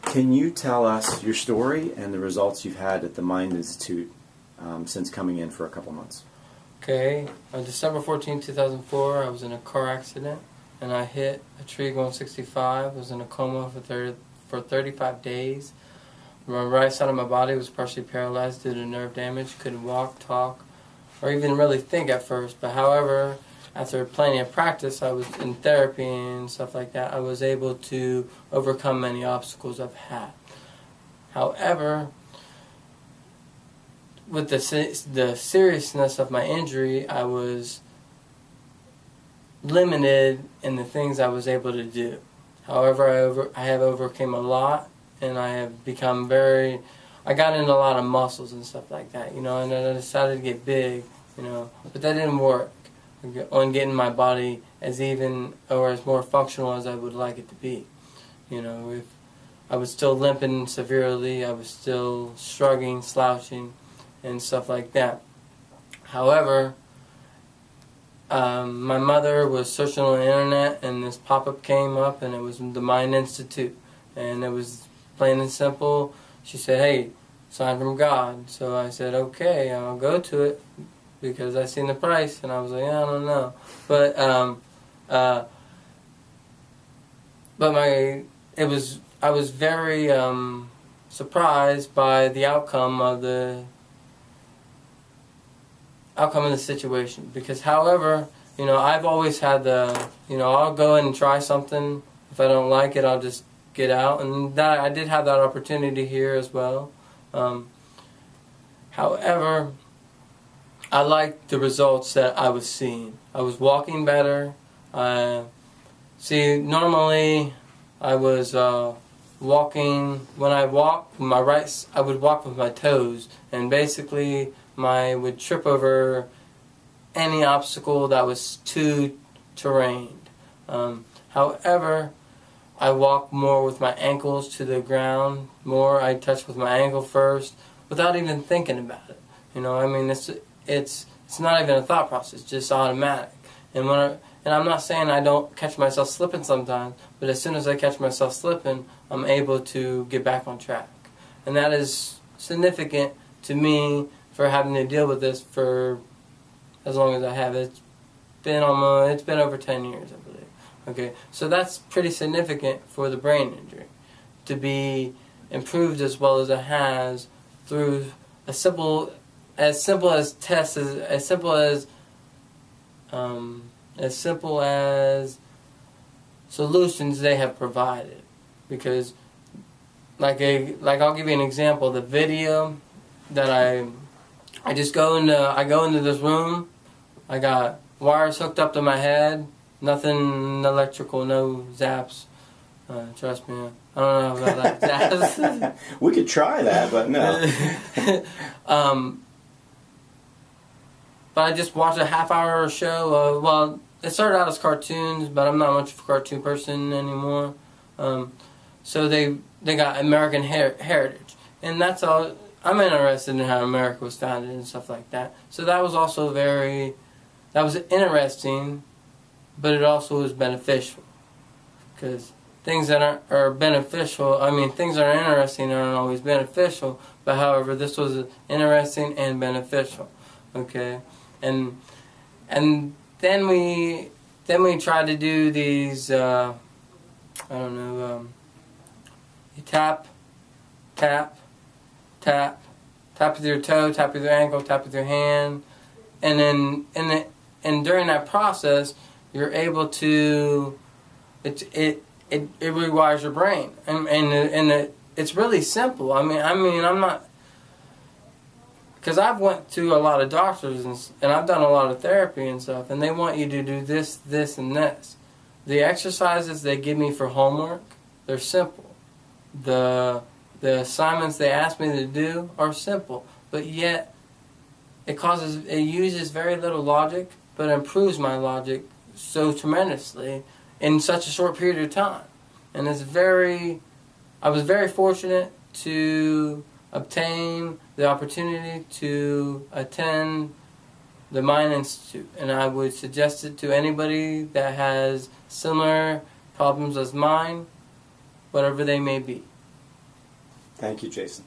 Can you tell us your story and the results you've had at the Mind Institute since coming in for a couple months? Okay, on December 14, 2004, I was in a car accident and I hit a tree going 65. I was in a coma for 35 days. My right side of my body was partially paralyzed due to nerve damage. Couldn't walk, talk, or even really think at first. But however, after plenty of practice, I was in therapy and stuff like that, I was able to overcome many obstacles I've had. However, with the seriousness of my injury, I was limited in the things I was able to do. However, I have overcame a lot, and I have become I got into a lot of muscles and stuff like that, and I decided to get big, but that didn't work on getting my body as even or as more functional as I would like it to be. If I was still limping severely, I was still struggling, slouching, and stuff like that. However, my mother was searching on the internet, and this pop-up came up, and it was the Mind Institute, and it was plain and simple. She said, "Hey, sign from God." So I said, "Okay, I'll go to it," because I seen the price, and I was like, "I don't know," but I was very surprised by the outcome of the situation, because however, I've always had I'll go in and try something. If I don't like it, I'll just get out, and that I did have that opportunity here as well. However, I liked the results that I was seeing. I was walking better. Normally I was walking, when I walked, I would walk with my toes, and basically I would trip over any obstacle that was too terrained. However, I walk more with my ankles to the ground. I touch with my ankle first, without even thinking about it. It's not even a thought process; it's just automatic. And I'm not saying I don't catch myself slipping sometimes, but as soon as I catch myself slipping, I'm able to get back on track, and that is significant to me for having to deal with this for as long as I have. It's been over 10 years, I believe. Okay, so that's pretty significant for the brain injury to be improved as well as it has through as simple as solutions they have provided. Because like I'll give you an example. The video that I go into this room. I got wires hooked up to my head. Nothing electrical, no zaps. Trust me, I don't know about that. Zaps. We could try that, but no. But I just watched a half-hour show. Well, it started out as cartoons, but I'm not much of a cartoon person anymore. So they got American heritage, and that's all. I'm interested in how America was founded and stuff like that. So that was also that was interesting, but it also was beneficial. Because things that are beneficial, things that are interesting aren't always beneficial, but however, this was interesting and beneficial. Okay? And then we tried to do these, you tap with your toe, tap with your ankle, tap with your hand, and then during that process, you're able to it rewires your brain, and it's really simple. I'm not, because I've went to a lot of doctors and I've done a lot of therapy and stuff, and they want you to do this, and this. The exercises they give me for homework, they're simple. The assignments they ask me to do are simple, but yet it uses very little logic, but improves my logic so tremendously in such a short period of time. And I was very fortunate to obtain the opportunity to attend the Mind Institute, and I would suggest it to anybody that has similar problems as mine, whatever they may be. Thank you, Jason.